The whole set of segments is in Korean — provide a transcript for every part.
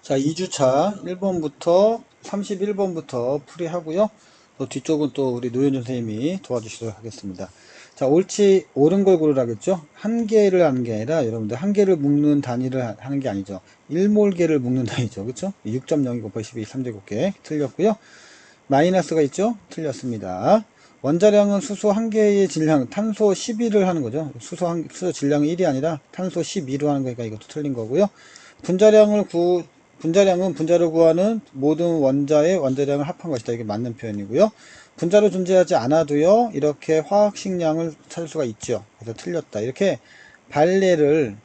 자, 2주차 1번부터 31번부터 풀이하고요. 또 뒤쪽은 또 우리 노현준 선생님이 도와주시도록 하겠습니다. 자, 옳지, 옳은 걸 고르라겠죠? 한 개를 하는 게 아니라 여러분들 한 개를 묶는 단위를 하는 게 아니죠. 1몰개를 묶는 단위죠. 그쵸? 6.02 곱하기 12, 3제곱계 틀렸고요. 마이너스가 있죠? 틀렸습니다. 원자량은 수소 한 개의 질량, 탄소 12를 하는 거죠. 수소 질량이 1이 아니라 탄소 12로 하는 거니까 이것도 틀린 거고요. 분자량은 분자를 구하는 모든 원자의 원자량을 합한 것이다. 이게 맞는 표현이고요. 분자로 존재하지 않아도요, 이렇게 화학식량을 찾을 수가 있죠. 그래서 틀렸다. 이렇게 발레를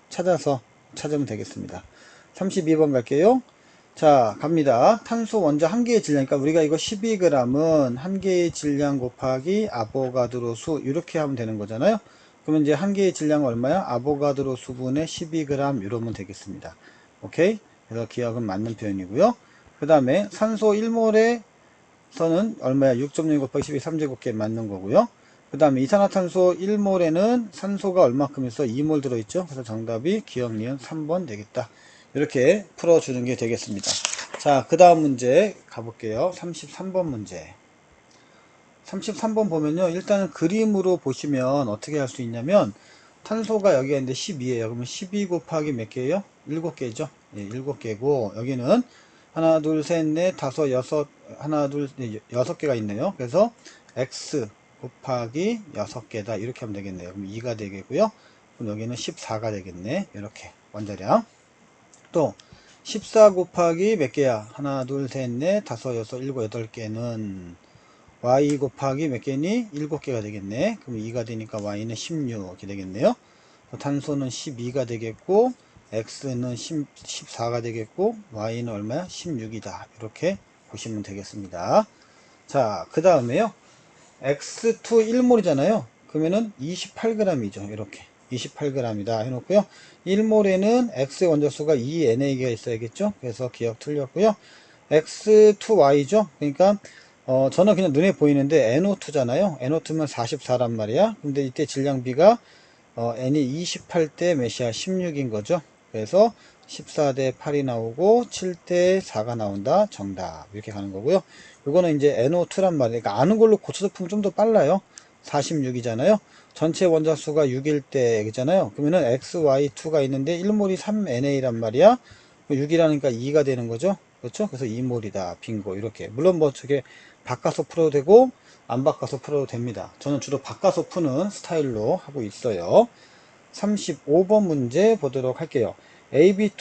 찾아서 찾으면 되겠습니다. 32번 갈게요. 자, 갑니다. 탄소 원자 한 개의 질량, 그러니까 우리가 이거 12g은 한 개의 질량 곱하기 아보가드로 수, 이렇게 하면 되는 거잖아요. 그러면 이제 한 개의 질량은 얼마야? 아보가드로 수분의 12g 이러면 되겠습니다. 오케이? 그래서 기억은 맞는 표현이고요. 그 다음에 산소 1몰에서는 얼마야? 6.0 곱하기 12 3제곱계 맞는 거고요. 그 다음에 이산화탄소 1몰에는 산소가 얼마큼 있어? 2몰 들어있죠? 그래서 정답이 기억 니은 3번 되겠다. 이렇게 풀어주는 게 되겠습니다. 자, 그 다음 문제 가볼게요. 33번 문제. 33번 보면요. 일단은 그림으로 보시면 어떻게 할 수 있냐면, 탄소가 여기가 있는데 12에요. 그러면 12 곱하기 몇 개예요? 7개죠. 예, 7개고, 여기는 하나, 둘, 셋, 넷, 다섯, 여섯, 하나, 둘, 네, 6개가 있네요. 그래서 x 곱하기 6개다. 이렇게 하면 되겠네요. 그럼 2가 되겠고요. 그럼 여기는 14가 되겠네. 이렇게 원자량. 또 14 곱하기 몇 개야? 하나, 둘, 셋, 넷, 다섯, 여섯, 일곱, 여덟 개는 y 곱하기 몇 개니? 7개가 되겠네. 그럼 2가 되니까 y는 16 이렇게 되겠네요. 탄소는 12가 되겠고 x는 14가 되겠고 y는 얼마야? 16이다. 이렇게 보시면 되겠습니다. 자, 그 다음에요. x2 1몰이잖아요. 그러면은 28g이죠. 이렇게 28g이다 해놓고요. 1몰에는 x의 원자수가 2NA가 있어야겠죠. 그래서 기억 틀렸고요. x2y죠. 그러니까 저는 그냥 눈에 보이는데 NO2잖아요. NO2면 44란 말이야. 근데 이때 질량비가 n이 28대 몇이야? 16인 거죠. 그래서 14대 8이 나오고 7대 4가 나온다. 정답. 이렇게 가는 거고요. 이거는 이제 NO2란 말이에요. 그러니까 아는 걸로 고쳐서 풀면 좀 더 빨라요. 46이잖아요. 전체 원자수가 6일 때잖아요. 그러면은 XY2가 있는데 1몰이 3NA란 말이야. 6이라니까 2가 되는 거죠. 그렇죠? 그래서 2몰이다. 빙고. 이렇게. 물론 뭐 저게 바꿔서 풀어도 되고 안 바꿔서 풀어도 됩니다. 저는 주로 바꿔서 푸는 스타일로 하고 있어요. 35번 문제 보도록 할게요. AB2,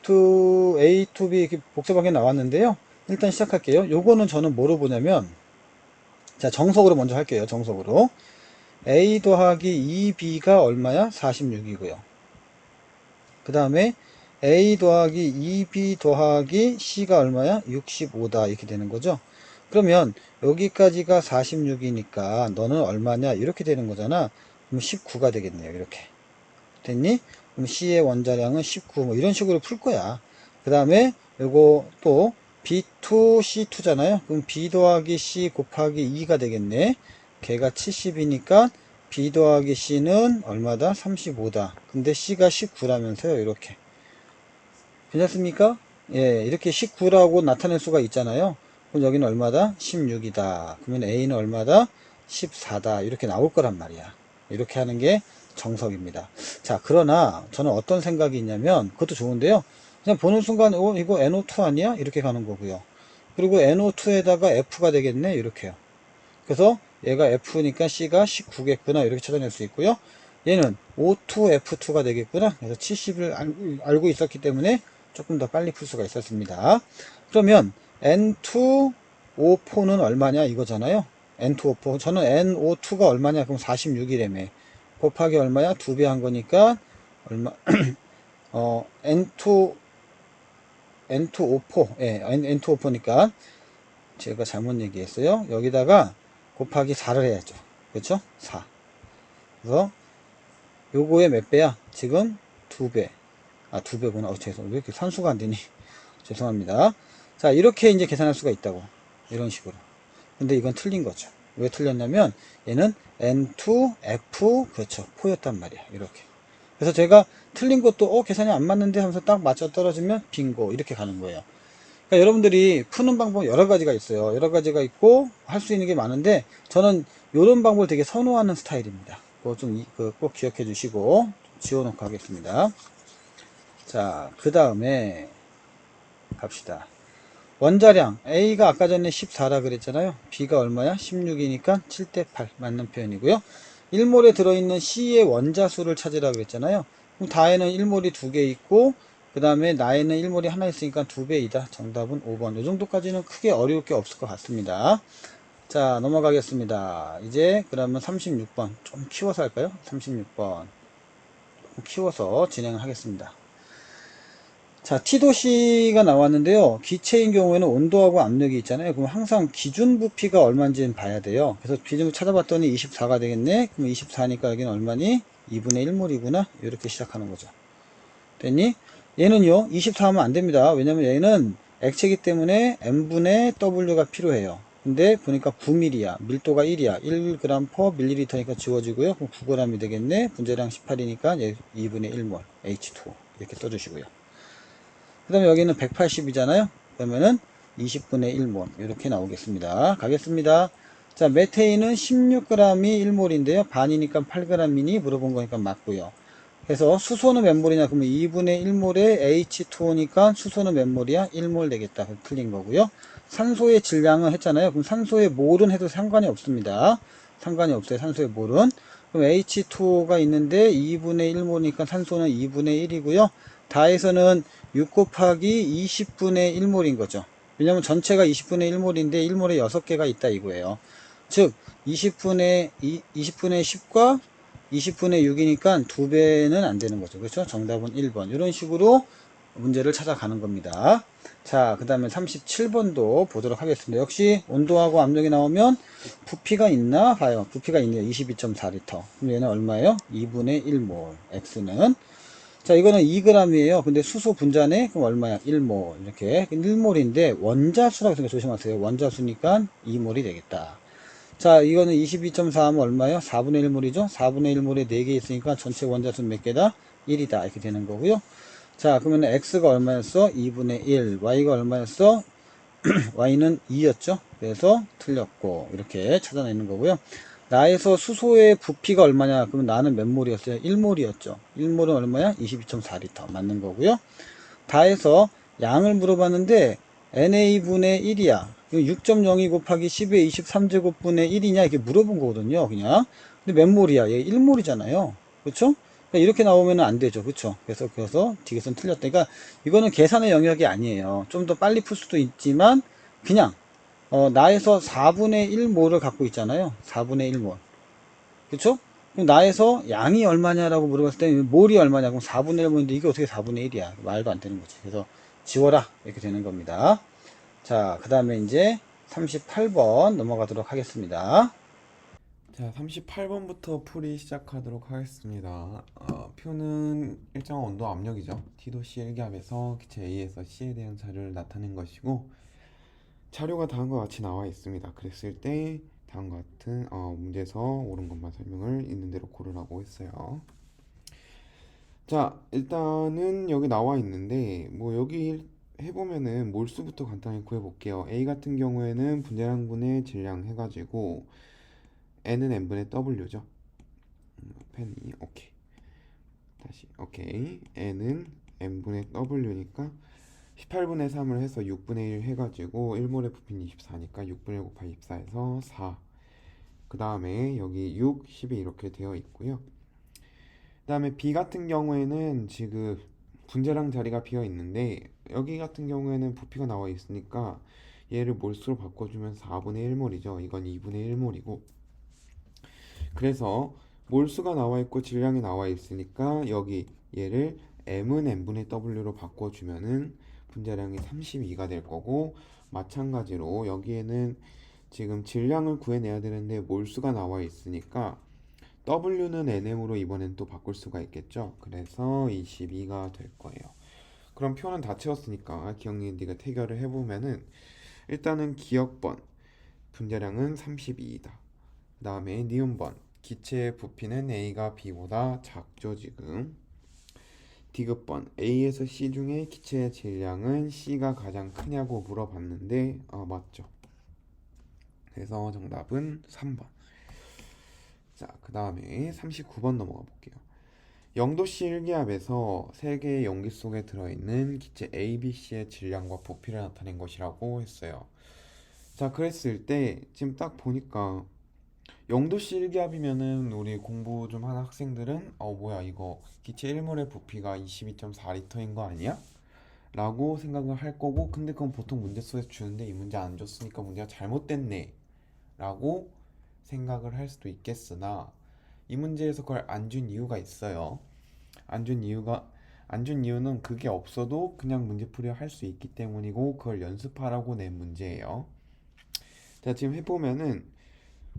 AB2, A2B 이렇게 복잡하게 나왔는데요. 일단 시작할게요. 요거는 저는 뭐로 보냐면, 자, 정석으로 먼저 할게요. 정석으로. A 더하기 2B가 얼마야? 46이고요. 그 다음에 A 더하기 2B 더하기 C가 얼마야? 65다. 이렇게 되는 거죠. 그러면 여기까지가 46이니까 너는 얼마냐? 이렇게 되는 거잖아. 그럼 19가 되겠네요. 이렇게. 됐니? 그럼 C의 원자량은 19, 뭐 이런 식으로 풀 거야. 그 다음에 요거 또 B2, C2잖아요. 그럼 B 더하기 C 곱하기 2가 되겠네. 걔가 70이니까 B 더하기 C는 얼마다? 35다. 근데 C가 19라면서요. 이렇게. 괜찮습니까? 예, 이렇게 19라고 나타낼 수가 있잖아요. 그럼 여기는 얼마다? 16이다. 그러면 A는 얼마다? 14다. 이렇게 나올 거란 말이야. 이렇게 하는 게 정석입니다. 자, 그러나 저는 어떤 생각이 있냐면 그것도 좋은데요. 그냥 보는 순간 이거 NO2 아니야? 이렇게 가는 거고요. 그리고 NO2에다가 F가 되겠네. 이렇게요. 그래서 얘가 F니까 C가 19겠구나. 이렇게 찾아낼 수 있고요. 얘는 O2F2가 되겠구나. 그래서 70을 알고 있었기 때문에 조금 더 빨리 풀 수가 있었습니다. 그러면 N2O4는 얼마냐 이거잖아요. N2O4. 저는 NO2가 얼마냐? 그럼 46이래매. 곱하기 얼마야? 2배 한 거니까 얼마? N2O4. 예, N2O4니까 제가 잘못 얘기했어요. 여기다가 곱하기 4를 해야죠. 그렇죠? 4. 그래서 요거의 몇 배야? 지금 2배. 아, 2배구나. 죄송. 왜 이렇게 산수가 안 되니? 죄송합니다. 자, 이렇게 이제 계산할 수가 있다고. 이런 식으로. 근데 이건 틀린 거죠. 왜 틀렸냐면, 얘는 N2, F, 그렇죠. 4였단 말이야. 이렇게. 그래서 제가 틀린 것도 계산이 안 맞는데 하면서 딱 맞춰 떨어지면 빙고 이렇게 가는 거예요. 그러니까 여러분들이 푸는 방법 여러 가지가 있어요. 여러 가지가 있고 할 수 있는 게 많은데 저는 이런 방법을 되게 선호하는 스타일입니다. 그거 좀 꼭 기억해 주시고 지워놓고 하겠습니다. 자, 그 다음에 갑시다. 원자량 A가 아까 전에 14라 그랬잖아요. B가 얼마야? 16이니까 7대 8 맞는 표현이고요. 1몰에 들어있는 C의 원자수를 찾으라 그랬잖아요. 그럼 다에는 1몰이 2개 있고 그 다음에 나에는 1몰이 하나 있으니까 2배이다. 정답은 5번. 이 정도까지는 크게 어려울 게 없을 것 같습니다. 자, 넘어가겠습니다. 이제 그러면 36번 좀 키워서 할까요? 36번 키워서 진행을 하겠습니다. 자, T도시가 나왔는데요. 기체인 경우에는 온도하고 압력이 있잖아요. 그럼 항상 기준 부피가 얼마인지는 봐야 돼요. 그래서 기준을 찾아봤더니 24가 되겠네. 그럼 24니까 여기는 얼마니? 2분의 1몰이구나. 이렇게 시작하는 거죠. 됐니? 얘는요, 24 하면 안 됩니다. 왜냐면 얘는 액체이기 때문에 M분의 W가 필요해요. 근데 보니까 9mm야. 밀도가 1이야. 1g per ml니까 지워지고요. 그럼 9g이 되겠네. 분자량 18이니까 2분의 1몰 H2 이렇게 써주시고요. 그 다음에 여기는 180이잖아요. 그러면은 20분의 1몰 이렇게 나오겠습니다. 가겠습니다. 자, 메테인은 16g이 1몰인데요. 반이니까 8g이니 물어본 거니까 맞고요. 그래서 수소는 몇 몰이냐? 그러면 2분의 1몰에 H2O니까 수소는 몇 몰이야? 1몰 되겠다. 틀린 거고요. 산소의 질량은 했잖아요. 그럼 산소의 몰은 해도 상관이 없습니다. 상관이 없어요. 산소의 몰은. 그럼 H2O가 있는데 2분의 1몰이니까 산소는 2분의 1이고요. 다에서는 6 곱하기 20분의 1몰인 거죠. 왜냐면 전체가 20분의 1몰인데 1몰에 6개가 있다 이거예요. 즉 20분의 10과 20분의 6이니까 2배는 안 되는 거죠. 그렇죠? 정답은 1번. 이런 식으로 문제를 찾아가는 겁니다. 자, 그 다음에 37번도 보도록 하겠습니다. 역시 온도하고 압력이 나오면 부피가 있나 봐요. 부피가 있네요. 22.4리터. 그럼 얘는 얼마예요? 2분의 1몰. X는. 자, 이거는 2g이에요. 근데 수소 분자네? 그럼 얼마야? 1몰. 이렇게. 1몰인데 원자수라고 생각 조심하세요. 원자수니까 2몰이 되겠다. 자, 이거는 22.4 하면 얼마예요? 4분의 1몰이죠? 4분의 1몰에 4개 있으니까 전체 원자수는 몇 개다? 1이다. 이렇게 되는 거고요. 자, 그러면 X가 얼마였어? 2분의 1. Y가 얼마였어? Y는 2였죠? 그래서 틀렸고, 이렇게 찾아내는 거고요. 나에서 수소의 부피가 얼마냐? 그러면 나는 몇 몰이었어요? 1몰이었죠. 1몰은 얼마야? 22.4리터. 맞는 거고요. 다해서 양을 물어봤는데 NA분의 1이야. 6.02 곱하기 10의 23제곱분의 1이냐 이렇게 물어본 거거든요. 그냥. 근데 몇 몰이야? 얘 1몰이잖아요. 그쵸? 그러니까 이렇게 나오면 안 되죠. 그쵸? 그래서 디귿은 틀렸다. 그러니까 이거는 계산의 영역이 아니에요. 좀 더 빨리 풀 수도 있지만 그냥 나에서 4분의 1몰을 갖고 있잖아요. 4분의 1몰. 그쵸? 그럼 나에서 양이 얼마냐라고 물어봤을 때 몰이 얼마냐? 그럼 4분의 1몰인데 이게 어떻게 4분의 1이야? 말도 안 되는 거지. 그래서 지워라. 이렇게 되는 겁니다. 자, 그 다음에 이제 38번 넘어가도록 하겠습니다. 자, 38번부터 풀이 시작하도록 하겠습니다. 표는 일정한 온도 압력이죠. T도시 1기압에서 기체 A에서 C에 대한 자료를 나타낸 것이고 자료가 다음과 같이 나와 있습니다. 그랬을 때 다음과 같은 문제에서 옳은 것만 설명을 있는 대로 고르라고 했어요. 자, 일단은 여기 나와 있는데 뭐 여기 해보면은 몰수부터 간단히 구해볼게요. A 같은 경우에는 분자량분의 질량 해가지고 N은 N분의 W죠. 펜이 오케이. 다시 오케이. N은 N분의 W니까 18분의 3을 해서 6분의 1 해가지고 1몰의 부피는 24니까 6분의 1 곱하기 24에서 4. 그 다음에 여기 6, 10이 이렇게 되어 있고요. 그 다음에 B 같은 경우에는 지금 분자량 자리가 비어 있는데 여기 같은 경우에는 부피가 나와 있으니까 얘를 몰수로 바꿔주면 4분의 1몰이죠. 이건 2분의 1몰이고 그래서 몰수가 나와 있고 질량이 나와 있으니까 여기 얘를 m은 n분의 w로 바꿔주면은 분자량이 32가 될 거고 마찬가지로 여기에는 지금 질량을 구해내야 되는데 몰수가 나와 있으니까 w는 nm으로 이번엔 또 바꿀 수가 있겠죠. 그래서 22가 될 거예요. 그럼 표는 다 채웠으니까 기억니 네가 태결을 해보면은 일단은 기억번 분자량은 32이다. 그 다음에 니은번 기체의 부피는 A가 B보다 작죠 지금. D급번 A에서 C 중에 기체의 질량은 C가 가장 크냐고 물어봤는데 맞죠. 그래서 정답은 3번. 자, 그 다음에 39번 넘어가 볼게요. 0도씨 일기압에서 세 개의 용기 속에 들어있는 기체 A, B, C의 질량과 부피를 나타낸 것이라고 했어요. 자, 그랬을 때 지금 딱 보니까 0도씨 일기압이면은 우리 공부 좀 하는 학생들은 뭐야 이거 기체 1몰의 부피가 22.4리터인 거 아니야? 라고 생각을 할 거고, 근데 그건 보통 문제수에서 주는데 이 문제 안 줬으니까 문제가 잘못됐네 라고 생각을 할 수도 있겠으나, 이 문제에서 그걸 안 준 이유가 있어요. 안 준 이유는 그게 없어도 그냥 문제풀이 할 수 있기 때문이고, 그걸 연습하라고 낸 문제예요. 자, 지금 해보면은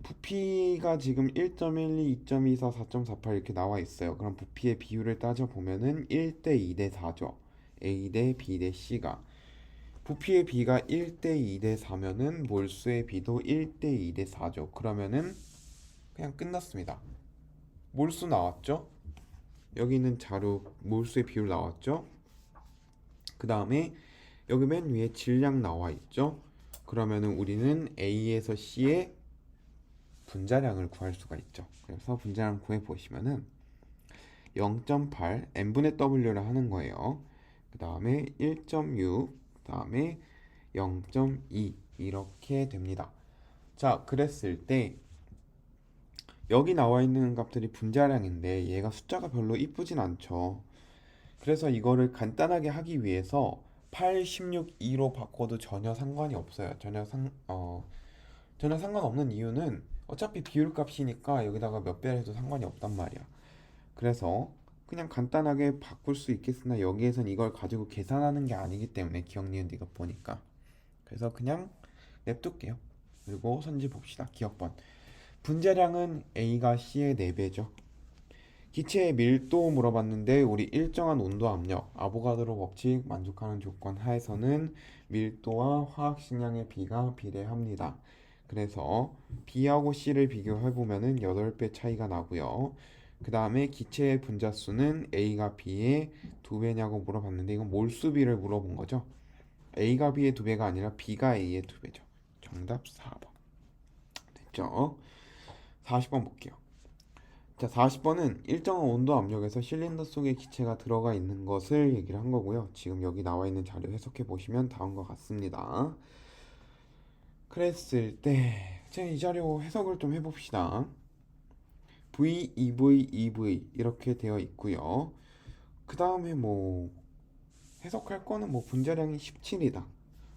부피가 지금 1.12, 2.24, 4.48 이렇게 나와 있어요. 그럼 부피의 비율을 따져보면은 1대 2대 4죠. A 대 B 대 C가. 부피의 비가 1대 2대 4면은 몰수의 비도 1대 2대 4죠. 그러면은 그냥 끝났습니다. 몰수 나왔죠? 여기 있는 자료 몰수의 비율 나왔죠? 그 다음에 여기 맨 위에 질량 나와 있죠? 그러면은 우리는 A에서 C의 분자량을 구할 수가 있죠. 그래서 분자량 구해 보시면은 0.8 n분의 w를 하는 거예요. 그 다음에 1.6, 그 다음에 0.2 이렇게 됩니다. 자, 그랬을 때 여기 나와 있는 값들이 분자량인데 얘가 숫자가 별로 이쁘진 않죠. 그래서 이거를 간단하게 하기 위해서 8, 16, 2로 바꿔도 전혀 상관이 없어요. 전혀 상관없는 이유는 어차피 비율 값이니까 여기다가 몇 배를 해도 상관이 없단 말이야. 그래서 그냥 간단하게 바꿀 수 있겠으나 여기에선 이걸 가지고 계산하는 게 아니기 때문에 기억 니은 디귿 보니까, 그래서 그냥 냅둘게요. 그리고 선지 봅시다. 기억번 분자량은 A가 C의 4배죠. 기체의 밀도 물어봤는데 우리 일정한 온도 압력 아보가드로 법칙 만족하는 조건 하에서는 밀도와 화학식량의 비가 비례합니다. 그래서 B하고 C를 비교해보면은 8배 차이가 나고요. 그 다음에 기체의 분자수는 A가 B의 2배냐고 물어봤는데 이건 몰수비를 물어본 거죠. A가 B의 2배가 아니라 B가 A의 2배죠. 정답 4번. 됐죠? 40번 볼게요. 자, 40번은 일정한 온도 압력에서 실린더 속에 기체가 들어가 있는 것을 얘기를 한 거고요. 지금 여기 나와 있는 자료 해석해 보시면 다음과 같습니다. 그랬을 때, 자, 이 자료 해석을 좀 해봅시다. V, EV, EV 이렇게 되어 있고요. 그 다음에 뭐 해석할 거는 뭐 분자량이 17이다.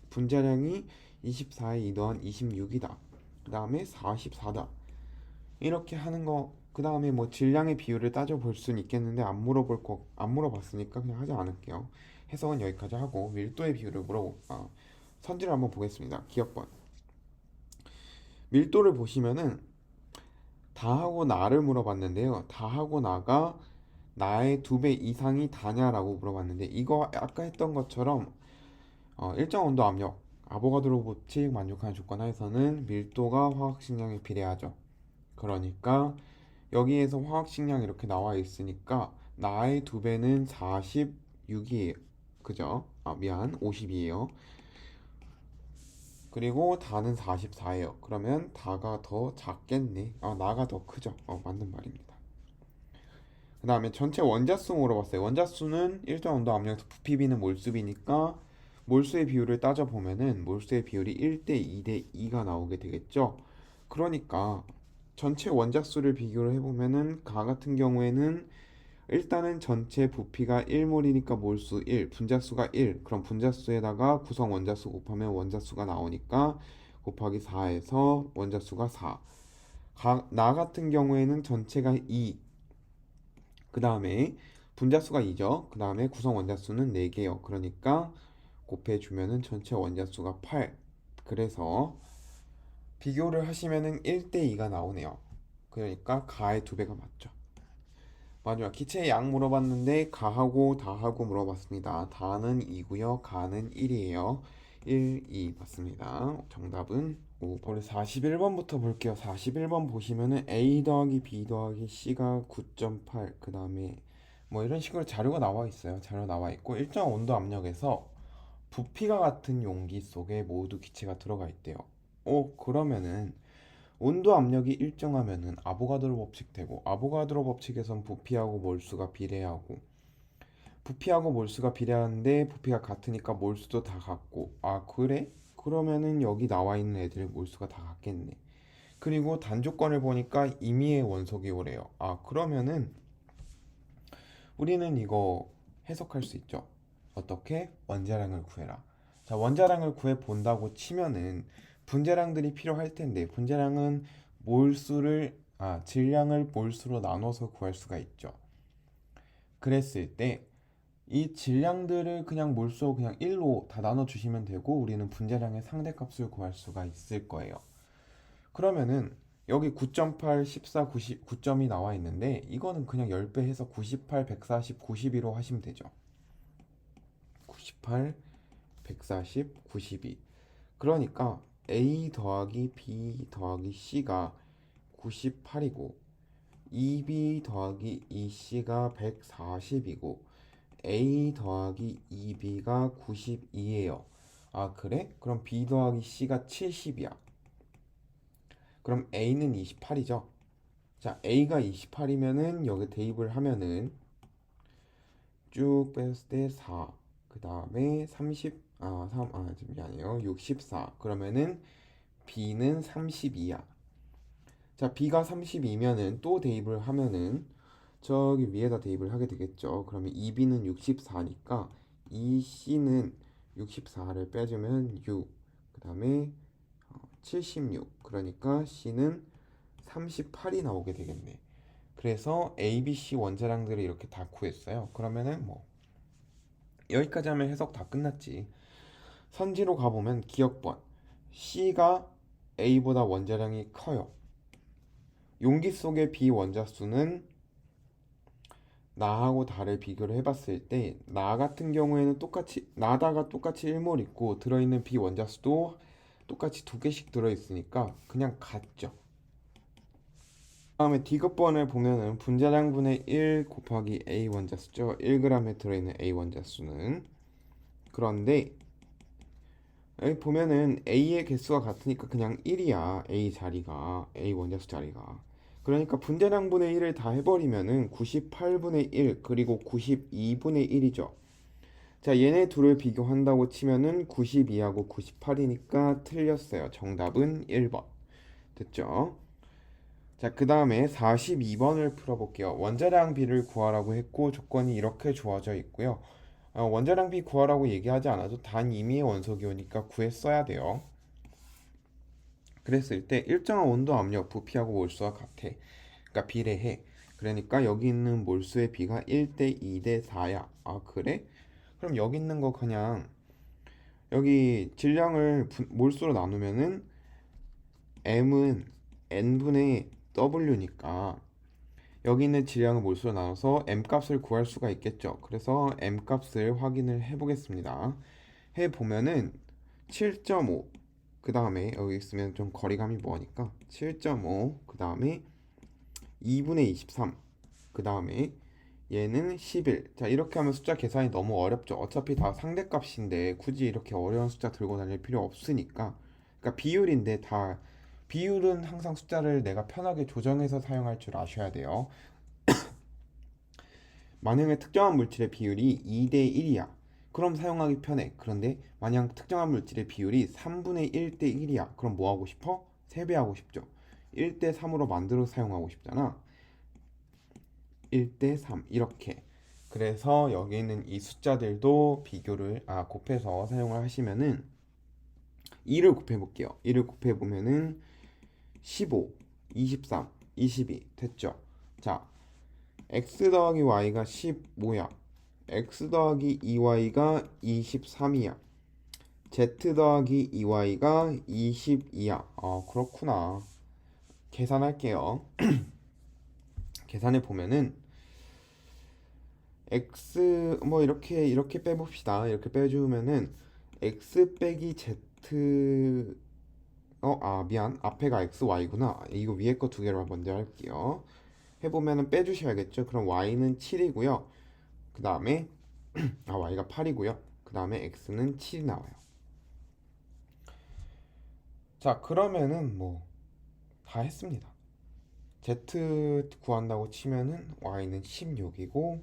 분자량이 24에 2 더한 26이다. 그 다음에 44다. 이렇게 하는 거. 그 다음에 뭐 질량의 비율을 따져볼 수는 있겠는데 안 물어봤으니까 그냥 하지 않을게요. 해석은 여기까지 하고 밀도의 비율을 선지를 한번 보겠습니다. 기억번 밀도를 보시면은 다하고 나를 물어봤는데요. 다하고 나가 나의 2배 이상이 다냐라고 물어봤는데, 이거 아까 했던 것처럼 일정 온도 압력 아보가드로 법칙 만족하는 조건 하에서는 밀도가 화학식량에 비례하죠. 그러니까 여기에서 화학식량 이렇게 나와 있으니까 나의 2배는 46이에요. 그죠? 50이에요. 그리고 다는 44예요. 그러면 다가 더 작겠네. 나가 더 크죠. 맞는 말입니다. 그 다음에 전체 원자수 물어봤어요. 원자수는 일정 온도 압력에서 부피비는 몰수비니까 몰수의 비율을 따져보면은 몰수의 비율이 1대 2대 2가 나오게 되겠죠. 그러니까 전체 원자수를 비교를 해보면은 가 같은 경우에는 일단은 전체 부피가 1몰이니까 몰수 1, 분자수가 1. 그럼 분자수에다가 구성 원자수 곱하면 원자수가 나오니까 곱하기 4에서 원자수가 4. 나 같은 경우에는 전체가 2. 그 다음에 분자수가 2죠. 그 다음에 구성 원자수는 4개요. 그러니까 곱해주면은 전체 원자수가 8. 그래서 비교를 하시면은 1대 2가 나오네요. 그러니까 가의 2배가 맞죠. 마지막 기체의 양 물어봤는데 가하고 다하고 물어봤습니다. 다는 2고요. 가는 1이에요. 1, 2 맞습니다. 정답은 5번. 우리 41번부터 볼게요. 41번 보시면은 A 더하기 B 더하기 C가 9.8, 그 다음에 뭐 이런 식으로 자료가 나와 있어요. 자료 나와 있고 일정한 온도 압력에서 부피가 같은 용기 속에 모두 기체가 들어가 있대요. 그러면은 온도 압력이 일정하면은 아보가드로 법칙 되고 아보가드로 법칙에선 부피하고 몰수가 비례하고 부피하고 몰수가 비례하는데 부피가 같으니까 몰수도 다 같고 그래? 그러면은 여기 나와 있는 애들의 몰수가 다 같겠네. 그리고 단조건을 보니까 임의의 원소기 오래요. 그러면은 우리는 이거 해석할 수 있죠. 어떻게? 원자량을 구해라. 자, 원자량을 구해 본다고 치면은 분자량들이 필요할 텐데 분자량은 질량을 몰수로 나눠서 구할 수가 있죠. 그랬을 때 이 질량들을 그냥 몰수 그냥 1로 다 나눠 주시면 되고 우리는 분자량의 상대값을 구할 수가 있을 거예요. 그러면은 여기 9.8, 14, 90, 9점이 나와 있는데 이거는 그냥 10배 해서 98, 140, 92로 하시면 되죠. 98, 140, 92. 그러니까 A 더하기 B 더하기 C가 98이고 2B 더하기 2C가 140이고 A 더하기 2B가 92예요. 그래? 그럼 B 더하기 C가 70이야. 그럼 A는 28이죠. 자, A가 28이면은 여기 대입을 하면은 쭉 뺐을 때 4. 그 다음에 64. 그러면은 B는 32야. 자, B가 32면은 또 대입을 하면은 저기 위에다 대입을 하게 되겠죠. 그러면 2B는 64니까 2C는 64를 빼주면 6. 그 다음에 76. 그러니까 C는 38이 나오게 되겠네. 그래서 A, B, C 원자량들을 이렇게 다 구했어요. 그러면은 뭐 여기까지 하면 해석 다 끝났지. 선지로 가보면 기억번. C가 A보다 원자량이 커요. 용기 속의 B 원자수는 나하고 나를 비교를 해봤을 때 나 같은 경우에는 나다가 똑같이 1몰 있고 들어있는 B 원자수도 똑같이 2개씩 들어있으니까 그냥 같죠. 다음에 D급번을 보면은 분자량분의 1 곱하기 A 원자수죠. 1g에 들어있는 A 원자수는. 그런데 여기 보면은 A의 개수가 같으니까 그냥 1이야. A 원자수 자리가. 그러니까 분자량분의 1을 다 해버리면은 98분의 1 그리고 92분의 1이죠. 자, 얘네 둘을 비교한다고 치면은 92하고 98이니까 틀렸어요. 정답은 1번. 됐죠? 자, 그 다음에 42번을 풀어볼게요. 원자량 비를 구하라고 했고 조건이 이렇게 주어져 있고요. 원자량 비 구하라고 얘기하지 않아도 단 임의의 원소기호니까 구했어야 돼요. 그랬을 때 일정한 온도, 압력, 부피하고 몰수와 같아. 그러니까 비례해. 그러니까 여기 있는 몰수의 비가 1대 2대 4야. 그래? 그럼 여기 있는 거 그냥 여기 질량을 몰수로 나누면은 M은 N분의 W니까 여기 있는 질량을 몰수로 나눠서 M 값을 구할 수가 있겠죠. 그래서 M 값을 확인을 해 보겠습니다. 해 보면은 7.5. 그 다음에 여기 있으면 좀 거리감이 뭐하니까 7.5. 그 다음에 2분의 23. 그 다음에 얘는 11. 자, 이렇게 하면 숫자 계산이 너무 어렵죠. 어차피 다 상대값인데 굳이 이렇게 어려운 숫자 들고 다닐 필요 없으니까. 그러니까 비율인데 다 비율은 항상 숫자를 내가 편하게 조정해서 사용할 줄 아셔야 돼요. 만약에 특정한 물질의 비율이 2대 1이야. 그럼 사용하기 편해. 그런데 만약 특정한 물질의 비율이 3분의 1대 1이야. 그럼 뭐 하고 싶어? 3배 하고 싶죠. 1대 3으로 만들어 사용하고 싶잖아. 1대 3 이렇게. 그래서 여기 있는 이 숫자들도 곱해서 사용을 하시면은 2를 곱해 볼게요. 2를 곱해 보면은 15, 23, 22 됐죠. 자, x 더하기 y가 15야. x 더하기 2y가 23이야. z 더하기 2y가 22야. 그렇구나. 계산할게요. 계산해 보면은 x 뭐 이렇게 빼봅시다. 이렇게 빼주면은 x 빼기 z 미안. 앞에가 x, y구나. 이거 위에 거 두 개로 먼저 할게요. 해보면은 빼주셔야겠죠. 그럼 y는 7이고요. 그 다음에 y가 8이고요. 그 다음에 x는 7이 나와요. 자, 그러면은 뭐 다 했습니다. z 구한다고 치면은 y는 16이고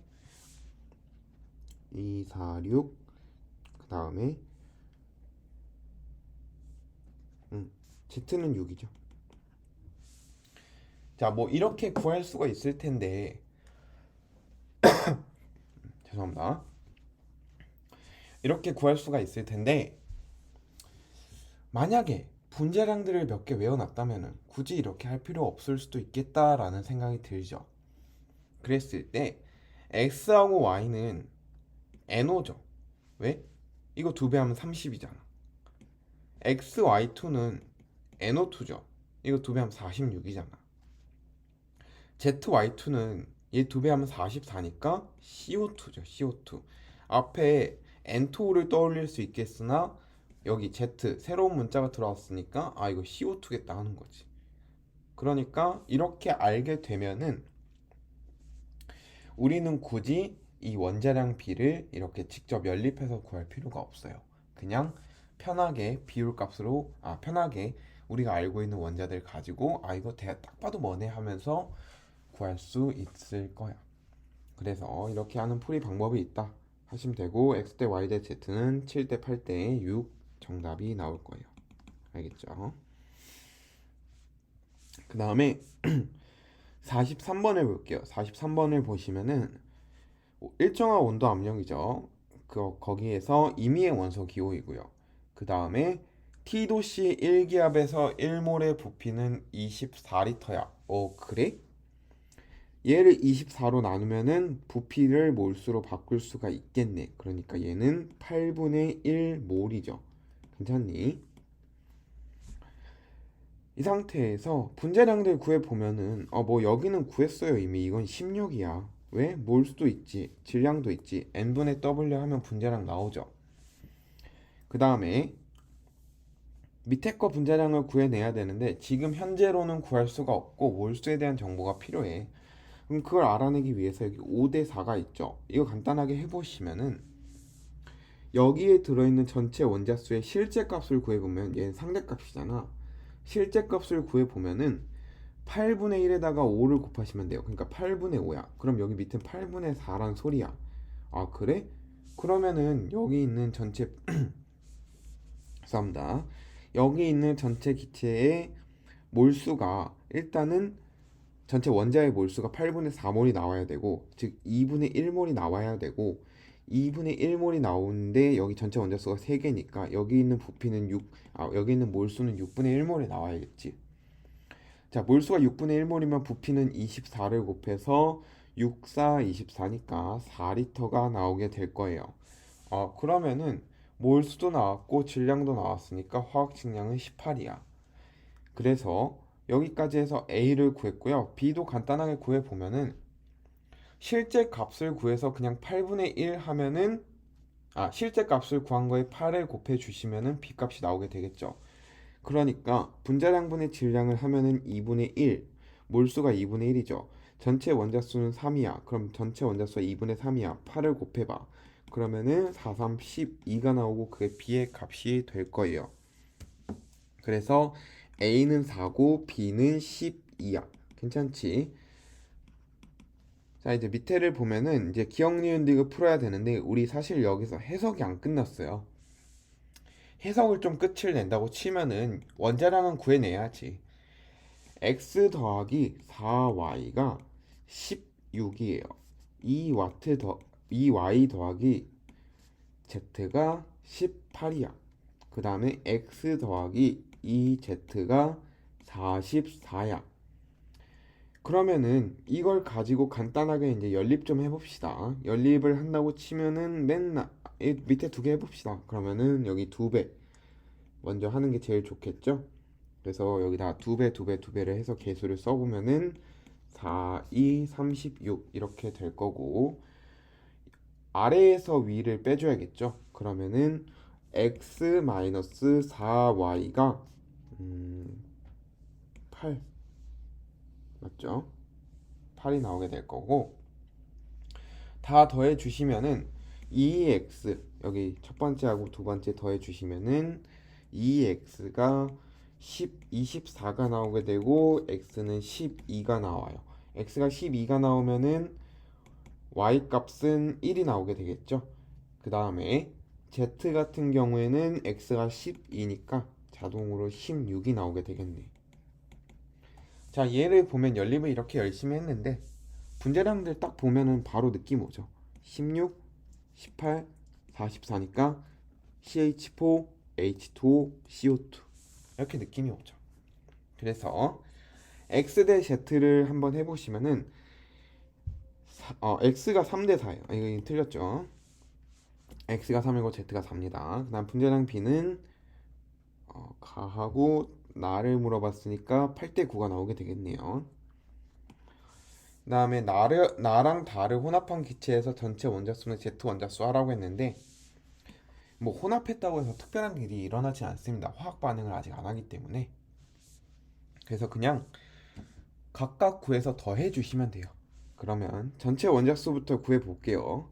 2, 4, 6, 그 다음에 z는 6이죠. 자, 뭐 이렇게 구할 수가 있을 텐데, 죄송합니다. 이렇게 구할 수가 있을 텐데, 만약에 분자량들을 몇 개 외워놨다면 굳이 이렇게 할 필요 없을 수도 있겠다라는 생각이 들죠. 그랬을 때 x하고 y는 NO죠. 왜? 이거 2배 하면 30이잖아. XY2는 NO2죠. 이거 2배 하면 46이잖아. ZY2는 얘 2배 하면 44니까 CO2죠. CO2. 앞에 N2를 떠올릴 수 있겠으나 여기 Z 새로운 문자가 들어왔으니까 아 이거 CO2겠다 하는 거지. 그러니까 이렇게 알게 되면은 우리는 굳이 이 원자량 B를 이렇게 직접 연립해서 구할 필요가 없어요. 그냥 편하게 비율 값으로 편하게 우리가 알고 있는 원자들 가지고 아 이거 딱 봐도 뭐네 하면서 구할 수 있을 거야. 그래서 이렇게 하는 풀이 방법이 있다 하시면 되고 x 대 y 대 z는 7 대 8 대 6 정답이 나올 거예요. 알겠죠? 그 다음에 43번을 볼게요. 43번을 보시면은 일정한 온도 압력이죠. 거기에서 임의의 원소 기호이고요. 그 다음에 T도씨 1기압에서 1몰의 부피는 24리터야. 그래? 얘를 24로 나누면은 부피를 몰수로 바꿀 수가 있겠네. 그러니까 얘는 8분의 1몰이죠. 괜찮니? 이 상태에서 분자량들 구해보면은 뭐 여기는 구했어요. 이미 이건 16이야. 왜? 몰수도 있지. 질량도 있지. n분의 w 하면 분자량 나오죠. 그 다음에 밑에 거 분자량을 구해내야 되는데 지금 현재로는 구할 수가 없고 몰수에 대한 정보가 필요해. 그럼 그걸 알아내기 위해서 여기 5대 4가 있죠. 이거 간단하게 해보시면은 여기에 들어있는 전체 원자수의 실제 값을 구해보면 얘는 상대값이잖아. 실제 값을 구해보면은 8분의 1에다가 5를 곱하시면 돼요. 그러니까 8분의 5야. 그럼 여기 밑은 8분의 4란 소리야. 아 그래? 그러면은 여기 있는 전체 죄송합니다. 여기 있는 전체 기체의 몰수가 일단은 전체 원자의 몰수가 8분의 4몰이 나와야 되고 즉 2분의 1몰이 나와야 되고 2분의 1몰이 나오는데 여기 전체 원자수가 3개니까 여기 있는 부피는 여기 있는 몰수는 6분의 1몰이 나와야겠지. 자, 몰수가 6분의 1몰이면 부피는 24를 곱해서 6, 4, 24니까 4리터가 나오게 될 거예요. 그러면은 몰수도 나왔고 질량도 나왔으니까 화학 식량은 18이야. 그래서 여기까지 해서 A를 구했고요. B도 간단하게 구해보면은 실제 값을 구해서 그냥 8분의 1 하면은 실제 값을 구한 거에 8을 곱해 주시면은 B 값이 나오게 되겠죠. 그러니까 분자량분의 질량을 하면은 2분의 1, 몰수가 2분의 1이죠. 전체 원자수는 3이야. 그럼 전체 원자수가 2분의 3이야. 8을 곱해봐. 그러면은 4, 3, 12가 나오고 그게 B의 값이 될 거예요. 그래서 A는 4고 B는 12야. 괜찮지? 자, 이제 밑에를 보면은 이제 기억, 니은, 디귿 풀어야 되는데 우리 사실 여기서 해석이 안 끝났어요. 해석을 좀 끝을 낸다고 치면은 원자량은 구해내야지. x 더하기 4y가 16이에요. 2y 더하기 z가 18이야. 그 다음에 x 더하기 2z가 44야. 그러면은 이걸 가지고 간단하게 이제 연립 좀 해봅시다. 연립을 한다고 치면은 맨날 밑에 2개 해봅시다. 그러면은 여기 2배 먼저 하는 게 제일 좋겠죠? 그래서 여기다 2배, 2배, 2배를 해서 개수를 써보면은 4, 2, 36 이렇게 될 거고 아래에서 위를 빼줘야겠죠? 그러면은 x-4y가 8 맞죠? 8이 나오게 될 거고 다 더해 주시면은 2x 여기 첫 번째하고 두 번째 더해 주시면은 2x가 24가 나오게 되고 x는 12가 나와요. x가 12가 나오면은 y 값은 1이 나오게 되겠죠. 그 다음에 z 같은 경우에는 x가 12니까 자동으로 16이 나오게 되겠네. 자, 얘를 보면 연립을 이렇게 열심히 했는데 분자량들 딱 보면은 바로 느낌 오죠. 16, 18, 44니까 CH4, H2O, CO2 이렇게 느낌이 오죠. 그래서 X 대 Z를 한번 해보시면은 X가 3대 4예요. 이거 틀렸죠. X가 3이고 Z가 4입니다. 그 다음 분자량 B는 가하고 나를 물어봤으니까 8대 9가 나오게 되겠네요. 그 다음에 나랑 다를 혼합한 기체에서 전체 원자수는 Z 원자수 하라고 했는데 뭐 혼합했다고 해서 특별한 일이 일어나지 않습니다. 화학 반응을 아직 안 하기 때문에. 그래서 그냥 각각 구해서 더해 주시면 돼요. 그러면 전체 원자수부터 구해 볼게요.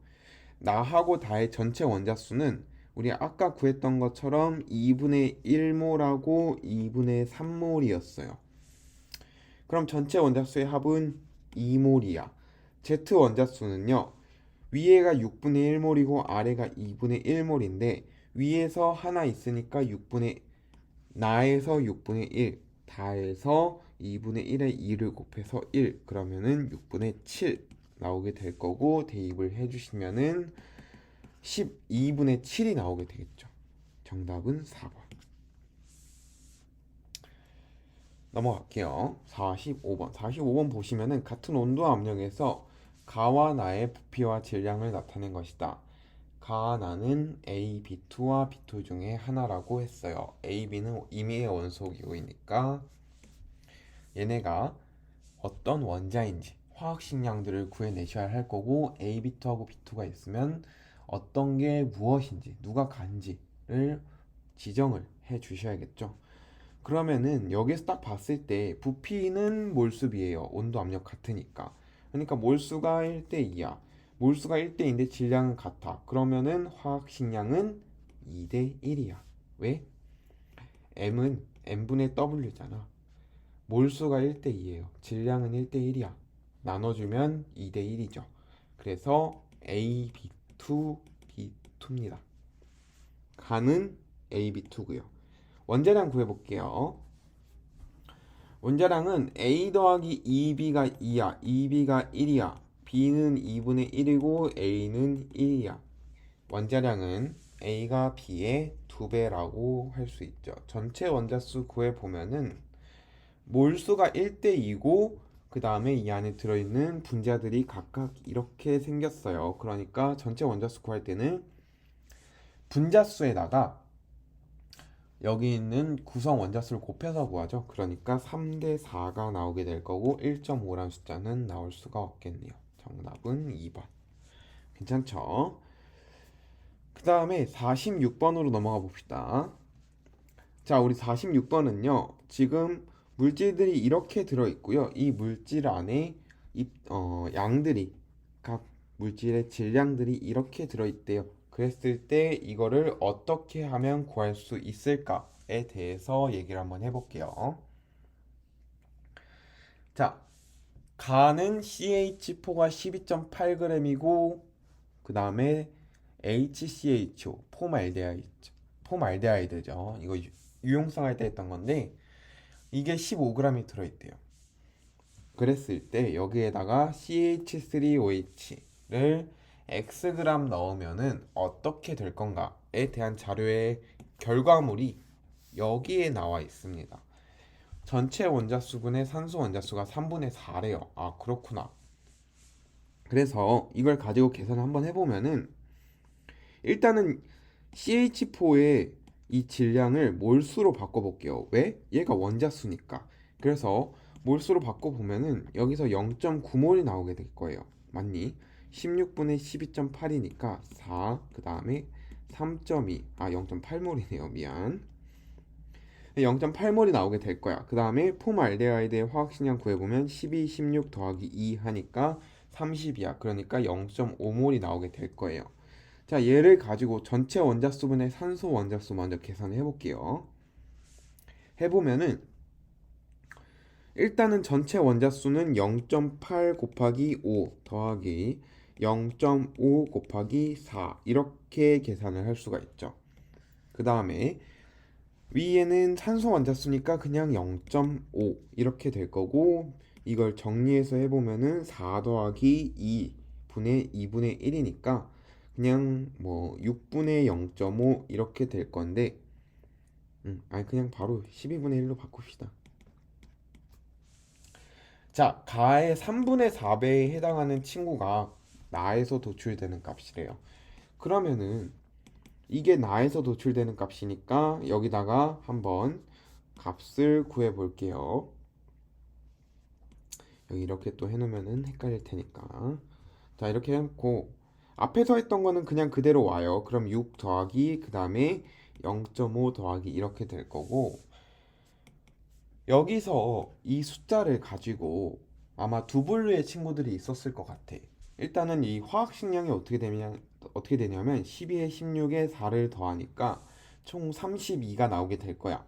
나하고 다의 전체 원자수는 우리 아까 구했던 것처럼 2분의 1몰하고 2분의 3몰이었어요. 그럼 전체 원자수의 합은 2몰이야. Z 원자수는요. 위에가 6분의 1몰이고 아래가 2분의 1몰인데 위에서 하나 있으니까 나에서 6분의 1, 다에서 2분의 1에 2를 곱해서 1 그러면은 6분의 7 나오게 될 거고 대입을 해주시면은 12분의 7이 나오게 되겠죠. 정답은 4번. 넘어갈게요. 45번. 45번 보시면은 같은 온도 압력에서 가와 나의 부피와 질량을 나타낸 것이다. 가와 나는 A, B2와 B2 중에 하나라고 했어요. A, B는 임의의 원소기구이니까 얘네가 어떤 원자인지 화학식량들을 구해내셔야 할 거고 A, B2하고 B2가 있으면 어떤 게 무엇인지 누가 간지를 지정을 해 주셔야겠죠. 그러면은 여기서 딱 봤을 때 부피는 몰수비예요. 온도 압력 같으니까. 그러니까 몰수가 1대 2야. 몰수가 1대 2인데 질량은 같아. 그러면은 화학식량은 2대 1이야. 왜? M은 M분의 W잖아. 몰수가 1대 2예요. 질량은 1대 1이야. 나눠주면 2대 1이죠. 그래서 A, B2, B2입니다. 간은 A, B2고요. 원자량 구해볼게요. 원자량은 A 더하기 2B가 2야. 2B가 1이야. B는 2분의 1이고 A는 1이야. 원자량은 A가 B의 2배라고 할 수 있죠. 전체 원자수 구해보면은 몰수가 1대 2고 그 다음에 이 안에 들어있는 분자들이 각각 이렇게 생겼어요. 그러니까 전체 원자수 구할 때는 분자수에다가 여기 있는 구성 원자수를 곱해서 구하죠. 그러니까 3대 4가 나오게 될 거고 1.5란 숫자는 나올 수가 없겠네요. 정답은 2번. 괜찮죠? 그 다음에 46번으로 넘어가 봅시다. 자, 우리 46번은요. 지금 물질들이 이렇게 들어있고요. 이 물질 안에 양들이 각 물질의 질량들이 이렇게 들어있대요. 그랬을 때 이거를 어떻게 하면 구할 수 있을까에 대해서 얘기를 한번 해볼게요. 자, 가는 CH4가 12.8g이고 그 다음에 HCHO, 폼알데하이드죠. 이거 유용성 할 때 했던 건데 이게 15g이 들어있대요. 그랬을 때 여기에다가 CH3OH를 Xg 넣으면은 어떻게 될 건가에 대한 자료의 결과물이 여기에 나와 있습니다. 전체 원자수분의 산소 원자수가 3분의 4래요. 아, 그렇구나. 그래서 이걸 가지고 계산을 한번 해보면은 일단은 CH4의 이 질량을 몰수로 바꿔볼게요. 왜? 얘가 원자수니까. 그래서 몰수로 바꿔보면은 여기서 0.9몰이 나오게 될 거예요. 맞니? 16분의 12.8이니까 4, 그 다음에 3.2, 0.8몰이네요. 미안. 0.8몰이 나오게 될 거야. 그 다음에 폼알데하이드의 화학식량 구해보면 12, 16 더하기 2 하니까 30이야. 그러니까 0.5몰이 나오게 될 거예요. 자, 얘를 가지고 전체 원자수분의 산소 원자수 먼저 계산해 볼게요. 해보면은 일단은 전체 원자수는 0.8 곱하기 5 더하기 0.5 곱하기 4 이렇게 계산을 할 수가 있죠. 그 다음에 위에는 산소 원자수니까 그냥 0.5 이렇게 될 거고, 이걸 정리해서 해보면은 4 더하기 2분의 2분의 1이니까 그냥 뭐 6분의 0.5 이렇게 될 건데, 아니 그냥 바로 12분의 1로 바꿉시다. 자, 가의 3분의 4배에 해당하는 친구가 나에서 도출되는 값이래요. 그러면은 이게 나에서 도출되는 값이니까 여기다가 한번 값을 구해 볼게요. 여기 이렇게 또 해놓으면은 헷갈릴 테니까. 자, 이렇게 해놓고 앞에서 했던 거는 그냥 그대로 와요. 그럼 6 더하기 그 다음에 0.5 더하기 이렇게 될 거고, 여기서 이 숫자를 가지고 아마 두 분류의 친구들이 있었을 것 같아. 일단은 이 화학식량이 어떻게 되냐면 12에 16에 4를 더하니까 총 32가 나오게 될 거야.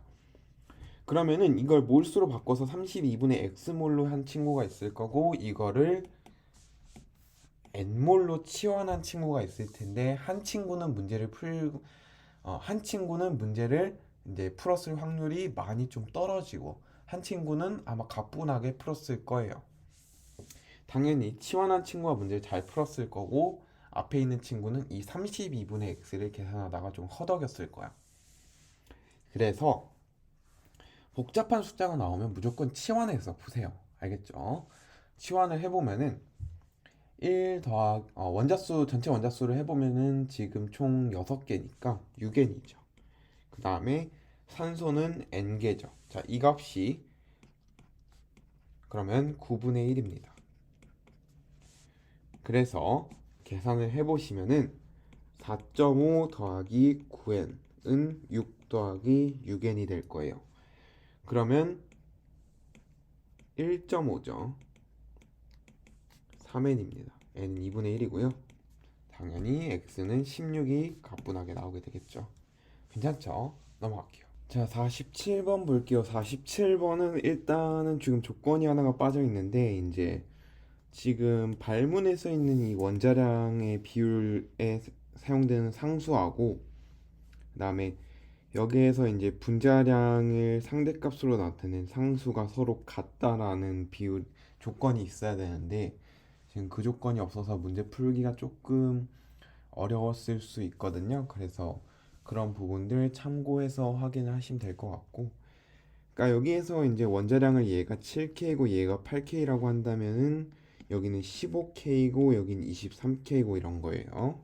그러면은 이걸 몰수로 바꿔서 32분의 x몰로 한 친구가 있을 거고, 이거를 n몰로 치환한 친구가 있을 텐데, 한 친구는 문제를 이제 풀었을 확률이 많이 좀 떨어지고, 한 친구는 아마 가뿐하게 풀었을 거예요. 당연히 치환한 친구가 문제를 잘 풀었을 거고, 앞에 있는 친구는 이 32분의 x를 계산하다가 좀 허덕였을 거야. 그래서 복잡한 숫자가 나오면 무조건 치환해서 푸세요. 알겠죠? 치환을 해보면은 전체 원자수를 해보면은 지금 총 6개니까 6n이죠. 그 다음에 산소는 n개죠. 자, 이 값이 그러면 9분의 1입니다. 그래서 계산을 해보시면은 4.5 더하기 9n은 6 더하기 6n이 될 거예요. 그러면 1.5죠. 3n입니다. n은 2분의 1이고요. 당연히 x는 16이 가뿐하게 나오게 되겠죠. 괜찮죠? 넘어갈게요. 자, 47번 볼게요. 47번은 일단은 지금 조건이 하나가 빠져 있는데, 이제 지금 발문에 써 있는 이 원자량의 비율에 사용되는 상수하고, 그다음에 여기에서 이제 분자량을 상대값으로 나타낸 상수가 서로 같다라는 비율 조건이 있어야 되는데, 지금 그 조건이 없어서 문제 풀기가 조금 어려웠을 수 있거든요. 그래서 그런 부분들 참고해서 확인을 하시면 될 것 같고, 그러니까 여기에서 이제 원자량을 얘가 7K고 얘가 8K라고 한다면은 여기는 15K고 여기는 23K고 이런 거예요.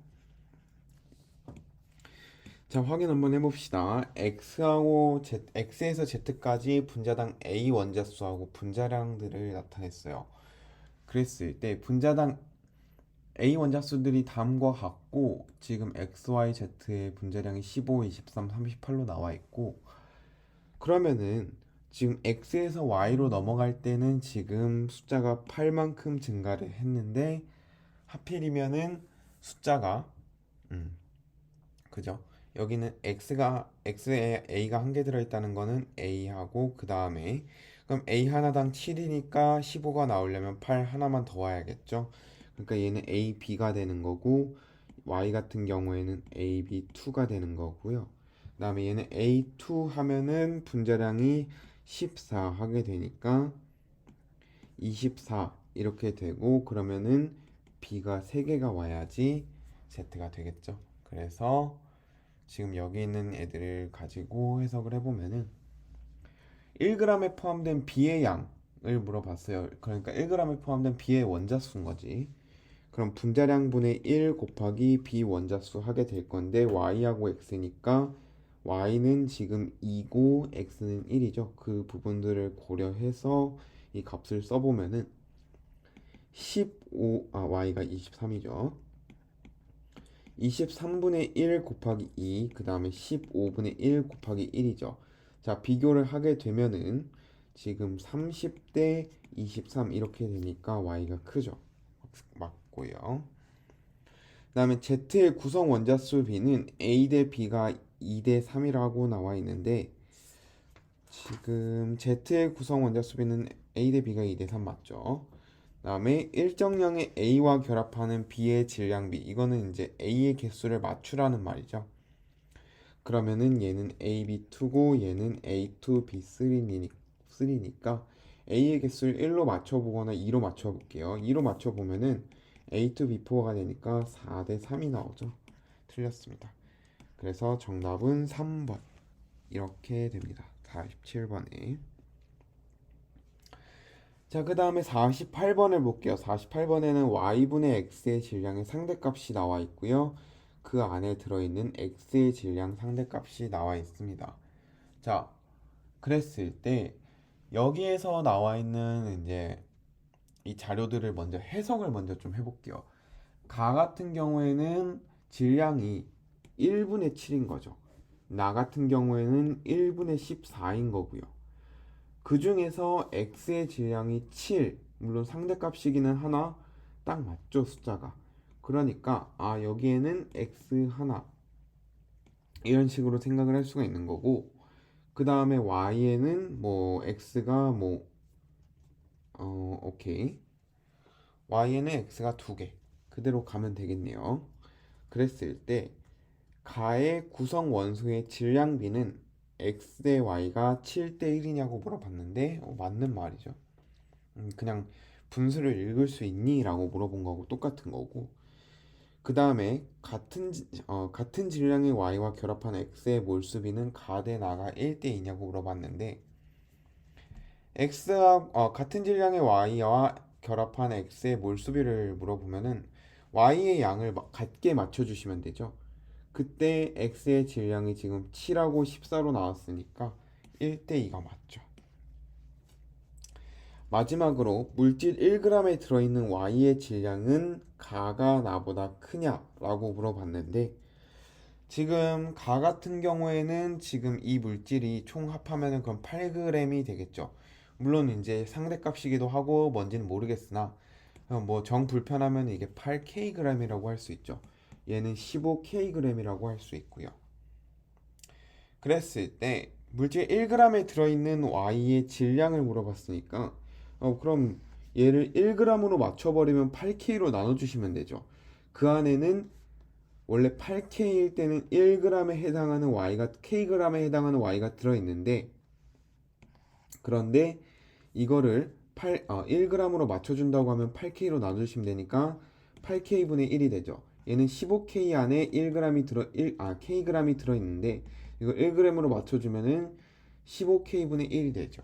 자, 확인 한번 해봅시다. X에서 Z까지 분자당 A 원자수하고 분자량들을 나타냈어요. 그랬을 때 분자당 A 원자수들이 다음과 같고, 지금 X, Y, Z의 분자량이 15, 23, 38로 나와 있고, 그러면은 지금 X에서 Y로 넘어갈 때는 지금 숫자가 8만큼 증가를 했는데, 하필이면은 숫자가 그죠? 여기는 X에 A가 한 개 들어있다는 거는 A하고, 그 다음에 그럼 A 하나당 7이니까 15가 나오려면 8 하나만 더 와야겠죠? 그러니까 얘는 AB가 되는 거고, Y 같은 경우에는 AB2가 되는 거고요. 그 다음에 얘는 A2 하면은 분자량이 14 하게 되니까 24 이렇게 되고, 그러면은 B가 3개가 와야지 Z가 되겠죠. 그래서 지금 여기 있는 애들을 가지고 해석을 해보면은 1g에 포함된 B의 양을 물어봤어요. 그러니까 1g에 포함된 B의 원자수인 거지. 그럼 분자량분의 1 곱하기 B 원자수 하게 될 건데, Y하고 X니까 Y는 지금 2고 X는 1이죠. 그 부분들을 고려해서 이 값을 써보면은 Y가 23이죠. 23분의 1 곱하기 2, 그 다음에 15분의 1 곱하기 1이죠. 자, 비교를 하게 되면은 지금 30대 23 이렇게 되니까 y가 크죠. 됐고요. 그 다음에 Z의 구성 원자수 B는 A 대 B가 2 대 3이라고 나와 있는데 지금 Z의 구성 원자수 B는 A 대 B가 2 대 3 맞죠? 그 다음에 일정량의 A와 결합하는 B의 질량 B, 이거는 이제 A의 개수를 맞추라는 말이죠. 그러면은 얘는 AB2고 얘는 A2B3니까 A의 개수를 1로 맞춰보거나 2로 맞춰볼게요. 2로 맞춰보면은 A2B4가 되니까 4 대 3이 나오죠. 틀렸습니다. 그래서 정답은 3번 이렇게 됩니다. 47번에. 자, 그 다음에 48번을 볼게요. 48번에는 y분의 x의 질량의 상대값이 나와 있고요. 그 안에 들어있는 x의 질량 상대값이 나와 있습니다. 자, 그랬을 때 여기에서 나와 있는 이제 이 자료들을 먼저 해석을 먼저 좀 해볼게요. 가 같은 경우에는 질량이 1분의 7인 거죠. 나 같은 경우에는 1분의 14인 거고요. 그 중에서 x의 질량이 7, 물론 상대값이기는 하나 딱 맞죠, 숫자가. 그러니까 여기에는 x 하나 이런 식으로 생각을 할 수가 있는 거고, 그 다음에 y에는 뭐 x가 뭐 오케이, y에는 x가 2개 그대로 가면 되겠네요. 그랬을 때 가의 구성 원소의 질량비는 x 대 y가 7대 1이냐고 물어봤는데 맞는 말이죠. 그냥 분수를 읽을 수 있니? 라고 물어본 거하고 똑같은 거고, 그 다음에 같은 질량의 y와 결합한 x의 몰수비는 가 대 나가 1대 2냐고 물어봤는데 같은 질량의 y와 결합한 x의 몰수비를 물어보면은 y의 양을 같게 맞춰주시면 되죠. 그때 x의 질량이 지금 7하고 14로 나왔으니까 1대 2가 맞죠. 마지막으로 물질 1g에 들어있는 y의 질량은 가가 나보다 크냐? 라고 물어봤는데 지금 가 같은 경우에는 지금 이 물질이 총 합하면은 그럼 8g이 되겠죠. 물론 이제 상대값이기도 하고 뭔지는 모르겠으나 뭐 정 불편하면 이게 8kg이라고 할 수 있죠. 얘는 15kg이라고 할 수 있고요. 그랬을 때 물질 1g에 들어있는 y의 질량을 물어봤으니까 그럼 얘를 1g으로 맞춰버리면 8k로 나눠주시면 되죠. 그 안에는 원래 8k일 때는 1g에 해당하는 y가 kg에 해당하는 y가 들어있는데, 그런데 이거를 1g으로 맞춰준다고 하면 8k로 나눠주시면 되니까 8k분의 1이 되죠. 얘는 15k 안에 kg이 들어있는데 이거 1g으로 맞춰주면은 15k분의 1이 되죠.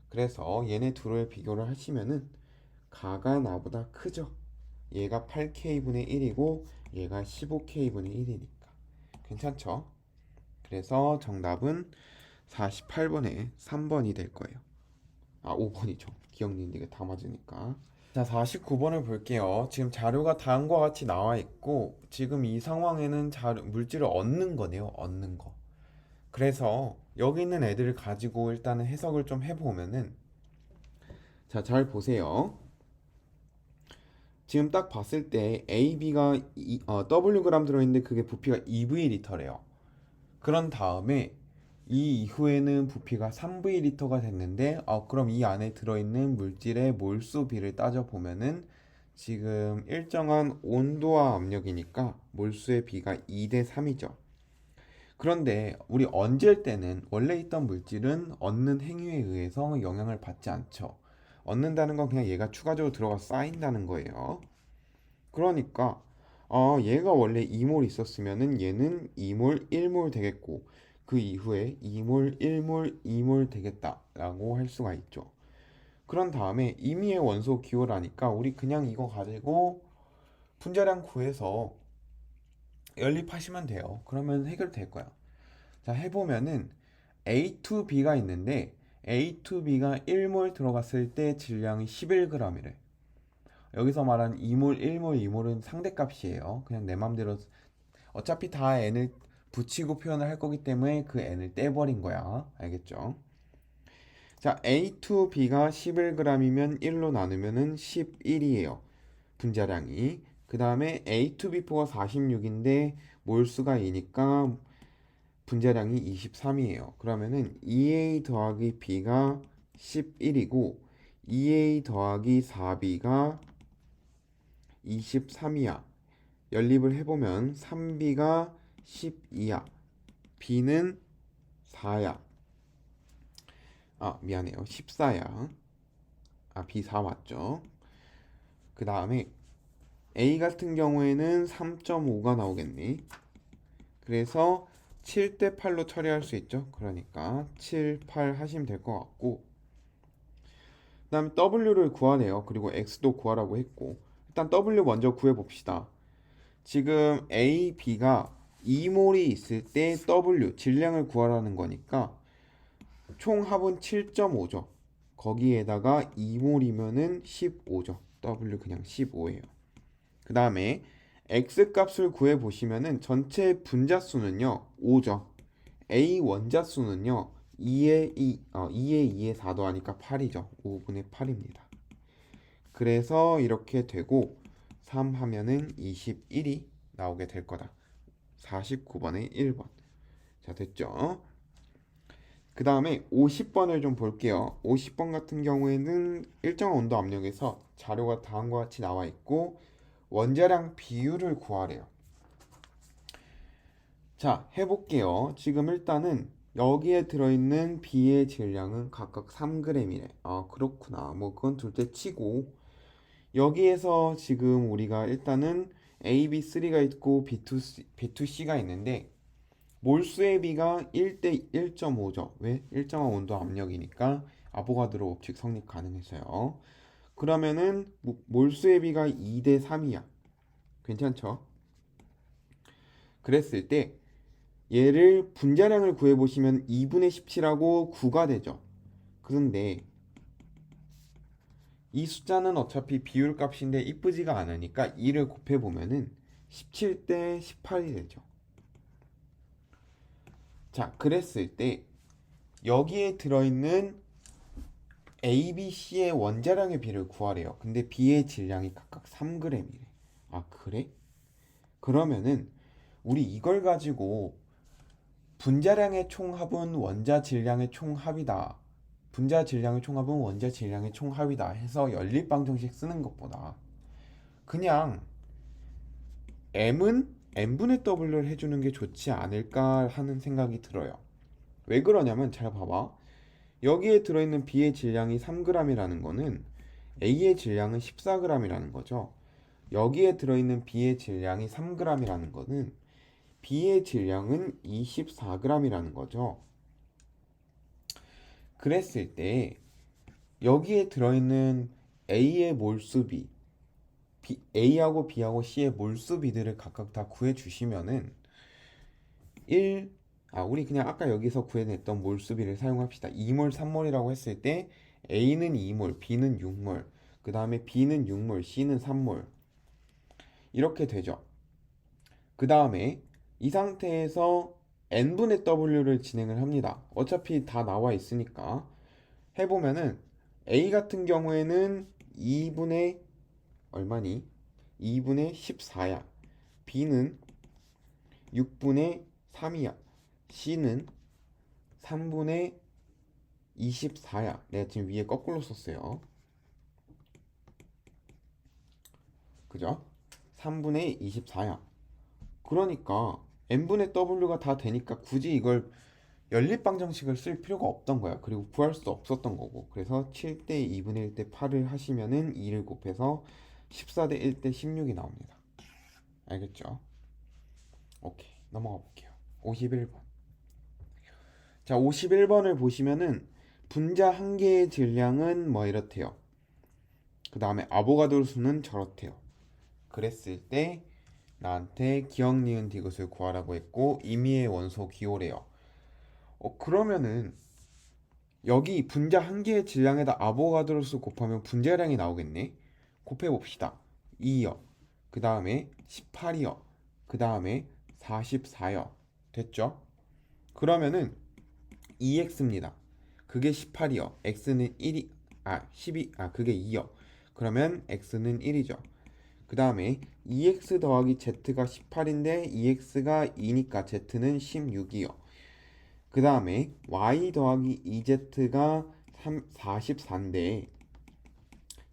그래서 얘네 둘을 비교를 하시면은 가가 나보다 크죠. 얘가 8k분의 1이고 얘가 15k분의 1이니까 괜찮죠? 그래서 정답은 48번에 3번이 될 거예요. 5번이죠. 기억니들이 다 맞으니까. 자, 49번을 볼게요. 지금 자료가 다음과 같이 나와 있고 지금 이 상황에는 물질을 얻는 거네요. 얻는 거. 그래서 여기 있는 애들을 가지고 일단은 해석을 좀 해보면은, 자, 잘 보세요. 지금 딱 봤을 때 AB가 Wg 들어있는데 그게 부피가 2V리터래요. 그런 다음에 이 이후에는 부피가 3V리터가 됐는데 그럼 이 안에 들어있는 물질의 몰수비를 따져보면은 지금 일정한 온도와 압력이니까 몰수의 비가 2대 3이죠. 그런데 우리 얹을 때는 원래 있던 물질은 얻는 행위에 의해서 영향을 받지 않죠. 얻는다는 건 그냥 얘가 추가적으로 들어가 쌓인다는 거예요. 그러니까 얘가 원래 2몰 있었으면은 얘는 2몰 1몰 되겠고 그 이후에 2몰 1몰 2몰 되겠다라고 할 수가 있죠. 그런 다음에 임의의 원소 기호라니까 우리 그냥 이거 가지고 분자량 구해서 연립하시면 돼요. 그러면 해결될 거야. 자, 해보면은 A2B가 있는데 A2B가 1몰 들어갔을 때 질량이 11g이래. 여기서 말하는 2몰, 1몰, 2몰은 상대값이에요. 그냥 내 맘대로 어차피 다 n을 붙이고 표현을 할 거기 때문에 그 n을 떼버린 거야. 알겠죠? 자, A2B가 11g이면 1로 나누면은 11이에요. 분자량이. 그 다음에 A to B4가 46인데 몰수가 2니까 분자량이 23이에요. 그러면은 2A 더하기 B가 11이고 2A 더하기 4B가 23이야. 연립을 해보면 3B가 12야. B는 4야. 아, 미안해요. 14야. 아, B 4 맞죠? 그 다음에 A 같은 경우에는 3.5가 나오겠네. 그래서 7대 8로 처리할 수 있죠. 그러니까 7, 8 하시면 될 것 같고, 그 다음에 W를 구하래요. 그리고 X도 구하라고 했고, 일단 W 먼저 구해봅시다. 지금 A, B가 2몰이 있을 때 W, 질량을 구하라는 거니까 총 합은 7.5죠. 거기에다가 2몰이면은 15죠. W 그냥 15예요. 그 다음에 X 값을 구해보시면은 전체 분자수는요 5죠. A 원자수는요 2의 2의 4도 하니까 8이죠. 5분의 8입니다. 그래서 이렇게 되고 3 하면은 21이 나오게 될 거다. 49번의 1번. 자, 됐죠? 그 다음에 50번을 좀 볼게요. 50번 같은 경우에는 일정한 온도 압력에서 자료가 다음과 같이 나와 있고 원자량 비율을 구하래요. 자, 해볼게요. 지금 일단은 여기에 들어있는 B의 질량은 각각 3g이래. 아, 그렇구나. 뭐 그건 둘째 치고 여기에서 지금 우리가 일단은 A, B, 3가 있고 B2C가 있는데 몰수의 비가 1대 1.5죠. 왜? 일정한 온도 압력이니까 아보가드로 법칙 성립 가능해서요. 그러면은 몰수의 비가 2대 3이야. 괜찮죠? 그랬을 때 얘를 분자량을 구해보시면 2분의 17하고 9가 되죠. 그런데 이 숫자는 어차피 비율 값인데 이쁘지가 않으니까 2를 곱해보면은 17대 18이 되죠. 자, 그랬을 때 여기에 들어있는 A, B, C의 원자량의 비를 구하래요. 근데 B의 질량이 각각 3g이래. 아, 그래? 그러면은 우리 이걸 가지고 분자량의 총합은 원자 질량의 총합이다. 분자 질량의 총합은 원자 질량의 총합이다 해서 연립방정식 쓰는 것보다 그냥 M은 N분의 W를 해주는 게 좋지 않을까 하는 생각이 들어요. 왜 그러냐면 잘 봐봐. 여기에 들어있는 B의 질량이 3g이라는 거는 A의 질량은 14g이라는 거죠. 여기에 들어있는 B의 질량이 3g이라는 거는 B의 질량은 24g이라는 거죠. 그랬을 때 여기에 들어있는 A의 몰수비, A하고 B하고 C의 몰수비들을 각각 다 구해주시면은 우리 그냥 아까 여기서 구해냈던 몰수비를 사용합시다. 2몰, 3몰이라고 했을 때 A는 2몰, B는 6몰, 그 다음에 B는 6몰, C는 3몰 이렇게 되죠. 그 다음에 이 상태에서 n분의 w를 진행을 합니다. 어차피 다 나와 있으니까 해보면은 A 같은 경우에는 2분의 얼마니? 2분의 14야. B는 6분의 3이야. C는 3분의 24야. 내가 지금 위에 거꾸로 썼어요. 그죠? 3분의 24야. 그러니까 n분의 w가 다 되니까 굳이 이걸 연립방정식을 쓸 필요가 없던 거야. 그리고 구할 수도 없었던 거고. 그래서 7대 2분의 1대 8을 하시면은 2를 곱해서 14대 1대 16이 나옵니다. 알겠죠? 오케이. 넘어가 볼게요. 51번. 자, 51번을 보시면은 분자 한 개의 질량은 뭐 이렇대요. 그 다음에 아보가드로 수는 저렇대요. 그랬을 때 나한테 기억, 니은, 디귿을 구하라고 했고 임의의 원소 기호래요. 그러면은 여기 분자 한 개의 질량에다 아보가드로수 곱하면 분자량이 나오겠네. 곱해봅시다. 2요. 그 다음에 18이요. 그 다음에 44요. 됐죠? 그러면은 2x입니다. 그게 18이요. x는 1이, 12, 그게 2요. 그러면 x는 1이죠. 그 다음에 2x 더하기 z가 18인데 2x가 2니까 z는 16이요. 그 다음에 y 더하기 2z가 44인데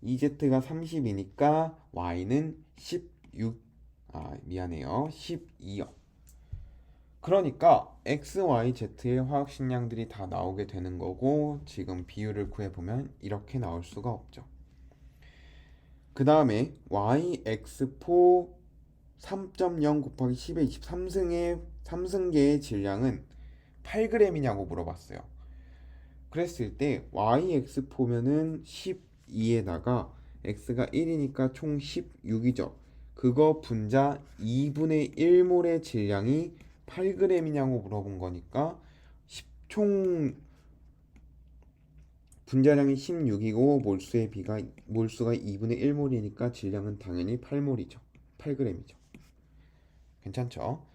2z가 30이니까 y는 12요. 그러니까 x, y, z의 화학식량들이 다 나오게 되는 거고, 지금 비율을 구해보면 이렇게 나올 수가 없죠. 그 다음에 yx4 3.0 곱하기 10의 23승계의 질량은 8g이냐고 물어봤어요. 그랬을 때 yx4면은 12에다가 x가 1이니까 총 16이죠. 그거 분자 2분의 1몰의 질량이 8g이냐고 물어본 거니까 총 분자량이 16이고 몰수가 2분의 1몰이니까 질량은 당연히 8몰이죠. 8g이죠. 괜찮죠?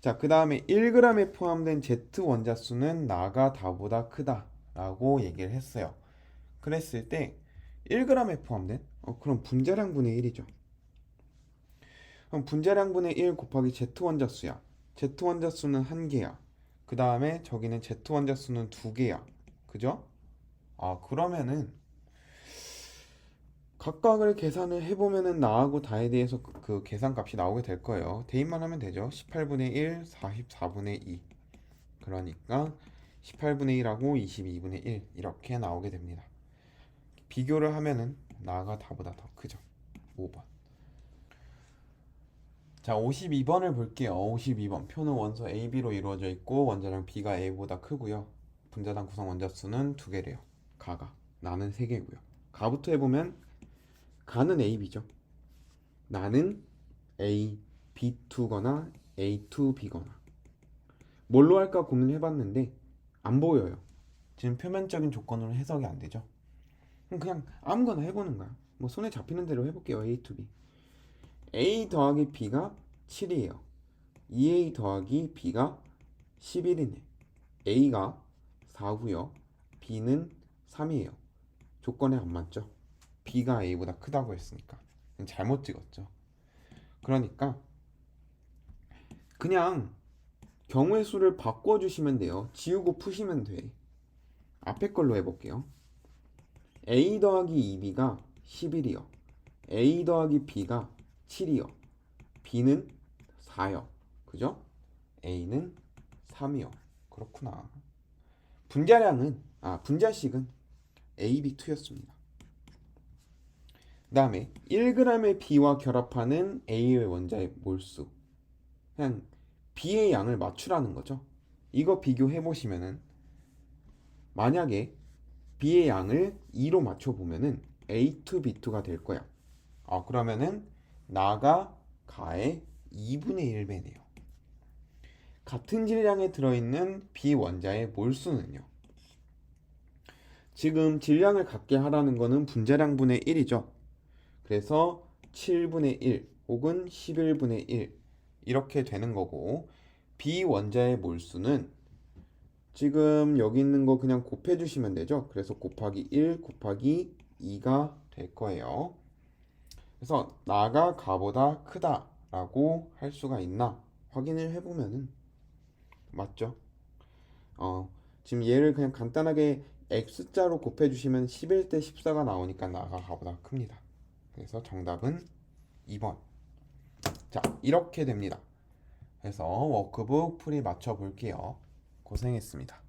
자, 그 다음에 1g에 포함된 Z 원자수는 나가 다보다 크다 라고 얘기를 했어요. 그랬을 때 1g에 포함된 그럼 분자량 분의 1이죠. 그럼 분자량 분의 1 곱하기 Z 원자수야. Z 원자수는 1개야. 그 다음에 저기는 Z 원자수는 2개야. 그죠? 그러면은 각각을 계산을 해보면은 나하고 다에 대해서 그 계산값이 나오게 될 거예요. 대입만 하면 되죠. 18분의 1, 44분의 2. 그러니까 18분의 1하고 22분의 1 이렇게 나오게 됩니다. 비교를 하면은 나가 다보다 더 크죠. 5번. 자, 52번을 볼게요. 52번. 표는 원소 A, B로 이루어져 있고 원자량 B가 A보다 크고요. 분자당 구성 원자수는 2개래요. 가가. 나는 3개고요. 가부터 해보면 가는 A, B죠. 나는 A, B2거나 A2B거나 뭘로 할까 고민해봤는데 안 보여요. 지금 표면적인 조건으로 해석이 안 되죠. 그냥 아무거나 해보는 거야. 뭐 손에 잡히는 대로 해볼게요. A2B. A 더하기 B가 7이에요. 2A 더하기 B가 11이네. A가 4고요. B는 3이에요. 조건에 안 맞죠. B가 A보다 크다고 했으니까 잘못 찍었죠. 그러니까 그냥 경우의 수를 바꿔주시면 돼요. 지우고 푸시면 돼. 앞에 걸로 해볼게요. A 더하기 2B가 11이요. A 더하기 B가 7이요. B는 4요. 그죠? A는 3이요. 그렇구나. 분자식은 AB2였습니다. 그 다음에 1g의 B와 결합하는 A의 원자의 몰수. 그냥 B의 양을 맞추라는 거죠. 이거 비교해 보시면은 만약에 B의 양을 2로 맞춰보면은 A2B2가 될 거야. 그러면은 나가 가의 2분의 1배네요. 같은 질량에 들어있는 B 원자의 몰수는요. 지금 질량을 같게 하라는 거는 분자량 분의 1이죠. 그래서 7분의 1 혹은 11분의 1 이렇게 되는 거고, B 원자의 몰수는 지금 여기 있는 거 그냥 곱해 주시면 되죠. 그래서 곱하기 1 곱하기 2가 될 거예요. 그래서 나가 가보다 크다 라고 할 수가 있나 확인을 해보면은 맞죠. 지금 얘를 그냥 간단하게 X자로 곱해 주시면 11대 14가 나오니까 나가 가보다 큽니다. 그래서 정답은 2번. 자, 이렇게 됩니다. 그래서 워크북 풀이 맞춰 볼게요. 고생했습니다.